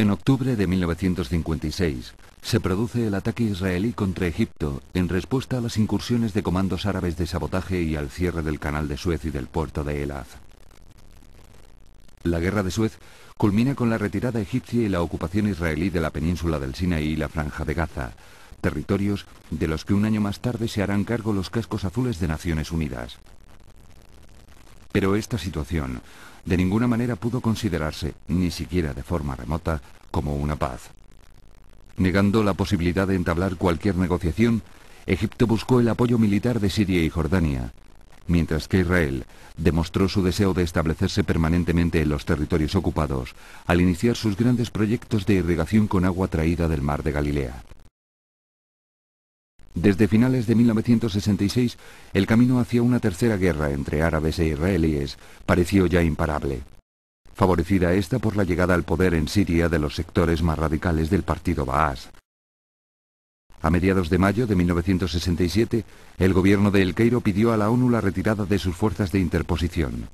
En octubre de 1956 se produce el ataque israelí contra Egipto en respuesta a las incursiones de comandos árabes de sabotaje y al cierre del canal de Suez y del puerto de El-Ad. La guerra de Suez culmina con la retirada egipcia y la ocupación israelí de la península del Sinaí y la Franja de Gaza, territorios de los que un año más tarde se harán cargo los cascos azules de Naciones Unidas. Pero esta situación de ninguna manera pudo considerarse, ni siquiera de forma remota, como una paz. Negando la posibilidad de entablar cualquier negociación, Egipto buscó el apoyo militar de Siria y Jordania, mientras que Israel demostró su deseo de establecerse permanentemente en los territorios ocupados al iniciar sus grandes proyectos de irrigación con agua traída del mar de Galilea. Desde finales de 1966, el camino hacia una tercera guerra entre árabes e israelíes pareció ya imparable, favorecida esta por la llegada al poder en Siria de los sectores más radicales del partido Baas. A mediados de mayo de 1967, el gobierno de El Cairo pidió a la ONU la retirada de sus fuerzas de interposición,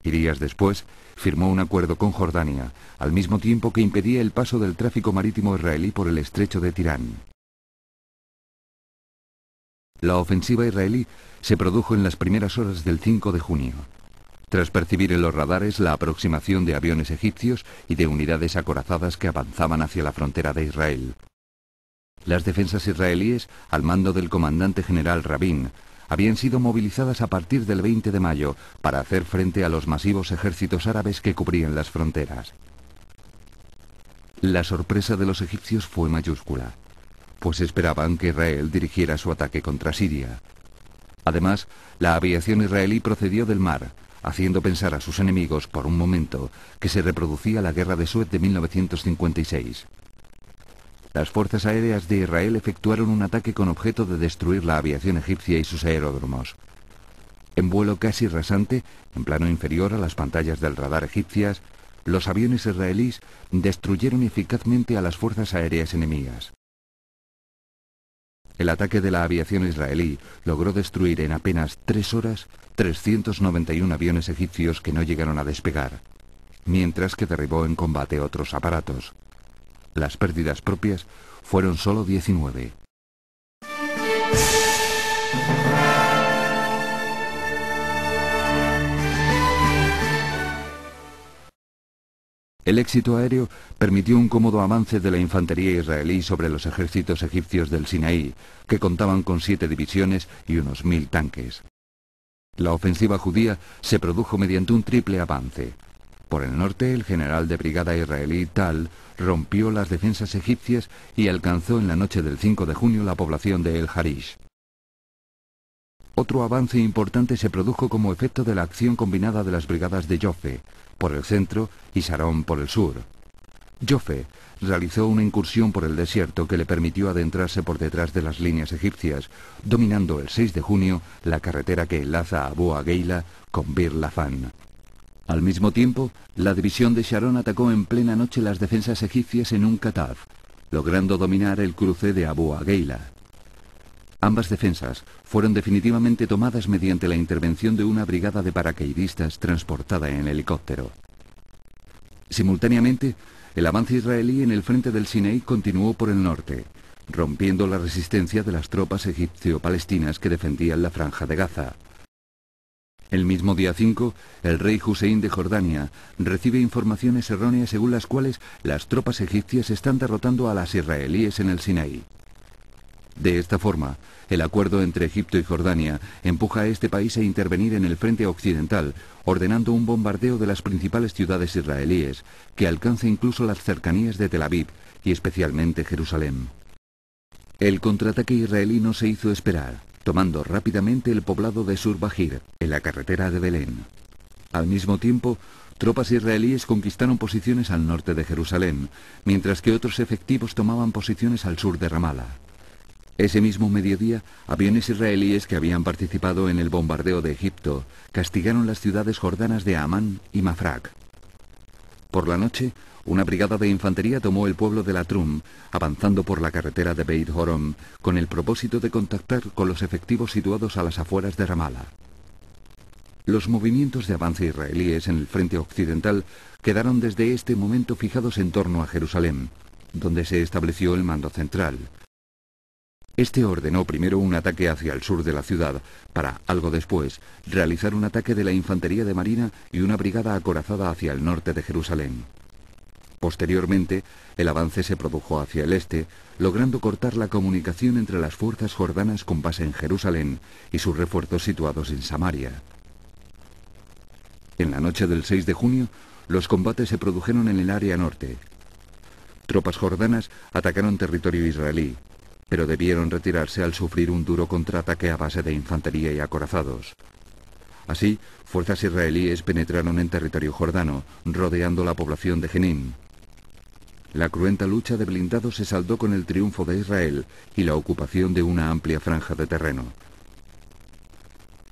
y días después firmó un acuerdo con Jordania, al mismo tiempo que impedía el paso del tráfico marítimo israelí por el estrecho de Tirán. La ofensiva israelí se produjo en las primeras horas del 5 de junio. Tras percibir en los radares la aproximación de aviones egipcios y de unidades acorazadas que avanzaban hacia la frontera de Israel. Las defensas israelíes, al mando del comandante general Rabin, habían sido movilizadas a partir del 20 de mayo para hacer frente a los masivos ejércitos árabes que cubrían las fronteras. La sorpresa de los egipcios fue mayúscula, pues esperaban que Israel dirigiera su ataque contra Siria. Además, la aviación israelí procedió del mar, haciendo pensar a sus enemigos por un momento que se reproducía la guerra de Suez de 1956. Las fuerzas aéreas de Israel efectuaron un ataque con objeto de destruir la aviación egipcia y sus aeródromos. En vuelo casi rasante, en plano inferior a las pantallas del radar egipcias, los aviones israelíes destruyeron eficazmente a las fuerzas aéreas enemigas. El ataque de la aviación israelí logró destruir en apenas 3 horas 391 aviones egipcios que no llegaron a despegar, mientras que derribó en combate otros aparatos. Las pérdidas propias fueron solo 19. El éxito aéreo permitió un cómodo avance de la infantería israelí sobre los ejércitos egipcios del Sinaí, que contaban con 7 divisiones y unos 1000 tanques. La ofensiva judía se produjo mediante un triple avance. Por el norte, el general de brigada israelí Tal rompió las defensas egipcias y alcanzó en la noche del 5 de junio la población de El Harish. Otro avance importante se produjo como efecto de la acción combinada de las brigadas de Jofe, por el centro, y Sharon por el sur. Jofe realizó una incursión por el desierto que le permitió adentrarse por detrás de las líneas egipcias, dominando el 6 de junio la carretera que enlaza a Abu Ageila con Bir Lafan. Al mismo tiempo, la división de Sharon atacó en plena noche las defensas egipcias en un Kataf, logrando dominar el cruce de Abu Ageila. Ambas defensas fueron definitivamente tomadas mediante la intervención de una brigada de paracaidistas transportada en helicóptero. Simultáneamente, el avance israelí en el frente del Sinaí continuó por el norte, rompiendo la resistencia de las tropas egipcio-palestinas que defendían la Franja de Gaza. El mismo día 5, el rey Hussein de Jordania recibe informaciones erróneas según las cuales las tropas egipcias están derrotando a las israelíes en el Sinaí. De esta forma, el acuerdo entre Egipto y Jordania empuja a este país a intervenir en el frente occidental, ordenando un bombardeo de las principales ciudades israelíes, que alcanza incluso las cercanías de Tel Aviv y especialmente Jerusalén. El contraataque israelí no se hizo esperar, tomando rápidamente el poblado de Sur-Bahir, en la carretera de Belén. Al mismo tiempo, tropas israelíes conquistaron posiciones al norte de Jerusalén, mientras que otros efectivos tomaban posiciones al sur de Ramala. Ese mismo mediodía, aviones israelíes que habían participado en el bombardeo de Egipto castigaron las ciudades jordanas de Amán y Mafraq. Por la noche, una brigada de infantería tomó el pueblo de Latrum, avanzando por la carretera de Beit Horon, con el propósito de contactar con los efectivos situados a las afueras de Ramala. Los movimientos de avance israelíes en el frente occidental quedaron desde este momento fijados en torno a Jerusalén, donde se estableció el mando central. Este ordenó primero un ataque hacia el sur de la ciudad, para, algo después, realizar un ataque de la infantería de marina y una brigada acorazada hacia el norte de Jerusalén. Posteriormente, el avance se produjo hacia el este, logrando cortar la comunicación entre las fuerzas jordanas con base en Jerusalén y sus refuerzos situados en Samaria. En la noche del 6 de junio, los combates se produjeron en el área norte. Tropas jordanas atacaron territorio israelí, pero debieron retirarse al sufrir un duro contraataque a base de infantería y acorazados. Así, fuerzas israelíes penetraron en territorio jordano, rodeando la población de Jenin. La cruenta lucha de blindados se saldó con el triunfo de Israel y la ocupación de una amplia franja de terreno.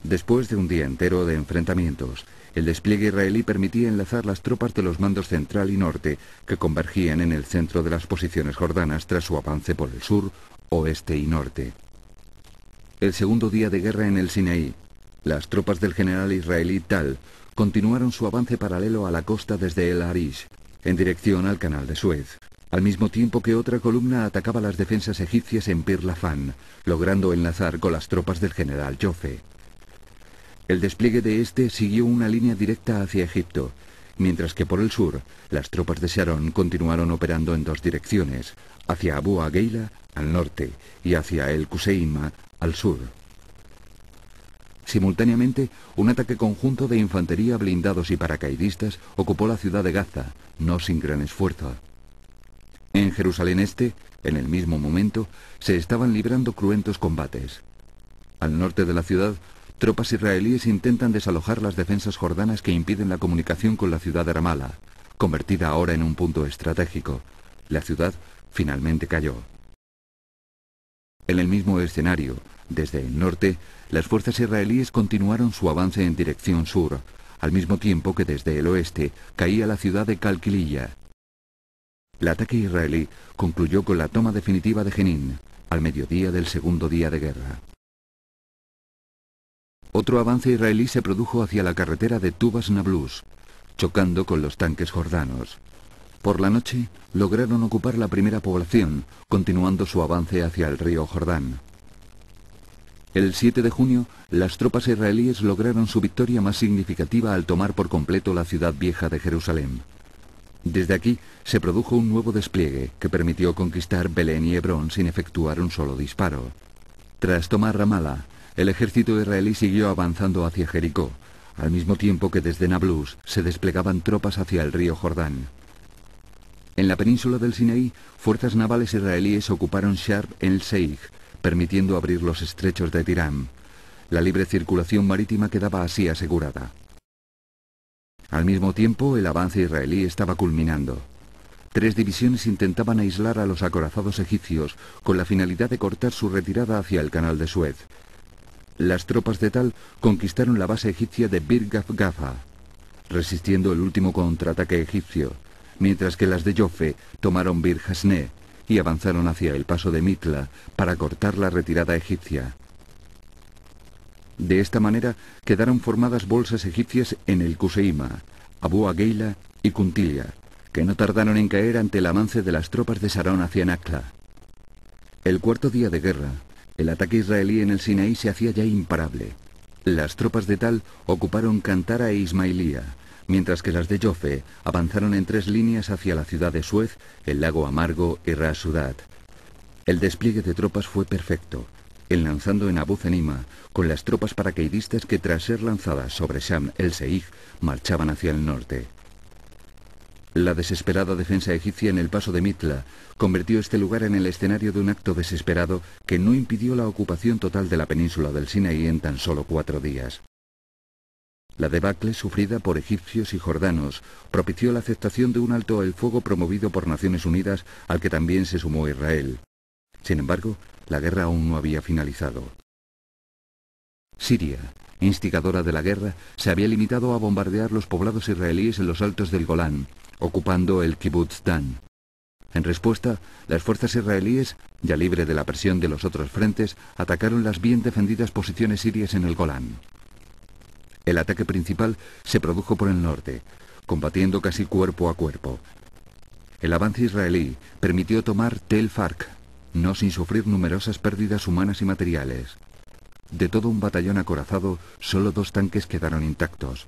Después de un día entero de enfrentamientos, el despliegue israelí permitía enlazar las tropas de los mandos central y norte, que convergían en el centro de las posiciones jordanas tras su avance por el sur, oeste y norte. El segundo día de guerra en el Sinaí, las tropas del general israelí Tal continuaron su avance paralelo a la costa desde El Arish, en dirección al canal de Suez, al mismo tiempo que otra columna atacaba las defensas egipcias en Bir Lafan, logrando enlazar con las tropas del general Jofe. El despliegue de este siguió una línea directa hacia Egipto, mientras que por el sur, las tropas de Sharon continuaron operando en dos direcciones, hacia Abu Ageila, al norte, y hacia El Kuseima, al sur. Simultáneamente, un ataque conjunto de infantería, blindados y paracaidistas ocupó la ciudad de Gaza, no sin gran esfuerzo. En Jerusalén Este, en el mismo momento, se estaban librando cruentos combates. Al norte de la ciudad, tropas israelíes intentan desalojar las defensas jordanas que impiden la comunicación con la ciudad de Ramala, convertida ahora en un punto estratégico. La ciudad finalmente cayó. En el mismo escenario, desde el norte, las fuerzas israelíes continuaron su avance en dirección sur, al mismo tiempo que desde el oeste caía la ciudad de Calquililla. El ataque israelí concluyó con la toma definitiva de Jenin, al mediodía del segundo día de guerra. Otro avance israelí se produjo hacia la carretera de Tubas Nablus, chocando con los tanques jordanos. Por la noche, lograron ocupar la primera población, continuando su avance hacia el río Jordán. El 7 de junio, las tropas israelíes lograron su victoria más significativa al tomar por completo la ciudad vieja de Jerusalén. Desde aquí se produjo un nuevo despliegue que permitió conquistar Belén y Hebrón sin efectuar un solo disparo. Tras tomar Ramala, el ejército israelí siguió avanzando hacia Jericó, al mismo tiempo que desde Nablus se desplegaban tropas hacia el río Jordán. En la península del Sinaí, fuerzas navales israelíes ocuparon Sharm el-Sheikh, permitiendo abrir los estrechos de Tiram. La libre circulación marítima quedaba así asegurada. Al mismo tiempo, el avance israelí estaba culminando. 3 divisiones intentaban aislar a los acorazados egipcios con la finalidad de cortar su retirada hacia el canal de Suez. Las tropas de Tal conquistaron la base egipcia de Bir Gafgafa, resistiendo el último contraataque egipcio, mientras que las de Jofe tomaron Bir Hasne y avanzaron hacia el paso de Mitla para cortar la retirada egipcia. De esta manera quedaron formadas bolsas egipcias en el Kuseima, Abu Ageila y Kuntilia, que no tardaron en caer ante el avance de las tropas de Sharon hacia Nakla. El cuarto día de guerra, el ataque israelí en el Sinaí se hacía ya imparable. Las tropas de Tal ocuparon Cantara e Ismailía, mientras que las de Jofe avanzaron en 3 líneas hacia la ciudad de Suez, el lago Amargo y Ras Sudat. El despliegue de tropas fue perfecto, enlazando en Abu Zenima con las tropas paracaidistas que tras ser lanzadas sobre Sham el-Sheikh marchaban hacia el norte. La desesperada defensa egipcia en el paso de Mitla convirtió este lugar en el escenario de un acto desesperado que no impidió la ocupación total de la península del Sinaí en tan solo 4 días. La debacle sufrida por egipcios y jordanos propició la aceptación de un alto el fuego promovido por Naciones Unidas al que también se sumó Israel. Sin embargo, la guerra aún no había finalizado. Siria, instigadora de la guerra, se había limitado a bombardear los poblados israelíes en los altos del Golán, ocupando el Kibbutz Dan. En respuesta, las fuerzas israelíes, ya libre de la presión de los otros frentes, atacaron las bien defendidas posiciones sirias en el Golán. El ataque principal se produjo por el norte, combatiendo casi cuerpo a cuerpo. El avance israelí permitió tomar Tel Farq, no sin sufrir numerosas pérdidas humanas y materiales. De todo un batallón acorazado, solo 2 tanques quedaron intactos.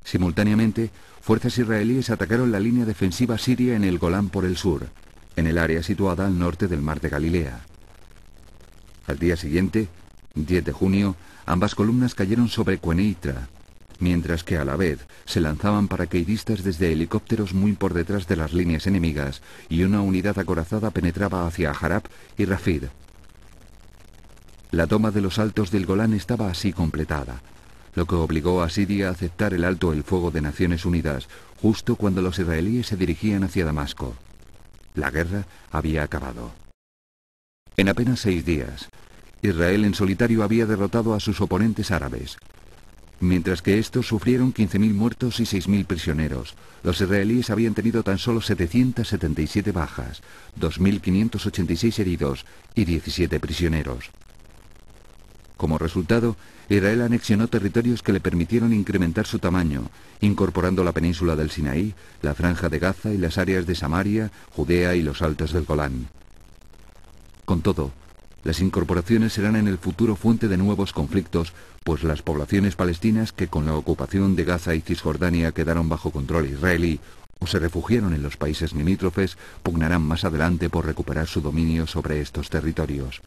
Simultáneamente, fuerzas israelíes atacaron la línea defensiva siria en el Golán por el sur, en el área situada al norte del mar de Galilea. Al día siguiente, 10 de junio, ambas columnas cayeron sobre Quneitra, mientras que a la vez se lanzaban paracaidistas desde helicópteros muy por detrás de las líneas enemigas y una unidad acorazada penetraba hacia Harab y Rafid. La toma de los altos del Golán estaba así completada, lo que obligó a Siria a aceptar el alto el fuego de Naciones Unidas justo cuando los israelíes se dirigían hacia Damasco. La guerra había acabado. En apenas 6 días, Israel en solitario había derrotado a sus oponentes árabes. Mientras que estos sufrieron 15.000 muertos y 6.000 prisioneros, los israelíes habían tenido tan solo 777 bajas, 2.586 heridos y 17 prisioneros. Como resultado, Israel anexionó territorios que le permitieron incrementar su tamaño, incorporando la península del Sinaí, la franja de Gaza y las áreas de Samaria, Judea y los altos del Golán. Con todo, las incorporaciones serán en el futuro fuente de nuevos conflictos, pues las poblaciones palestinas que con la ocupación de Gaza y Cisjordania quedaron bajo control israelí o se refugiaron en los países limítrofes, pugnarán más adelante por recuperar su dominio sobre estos territorios.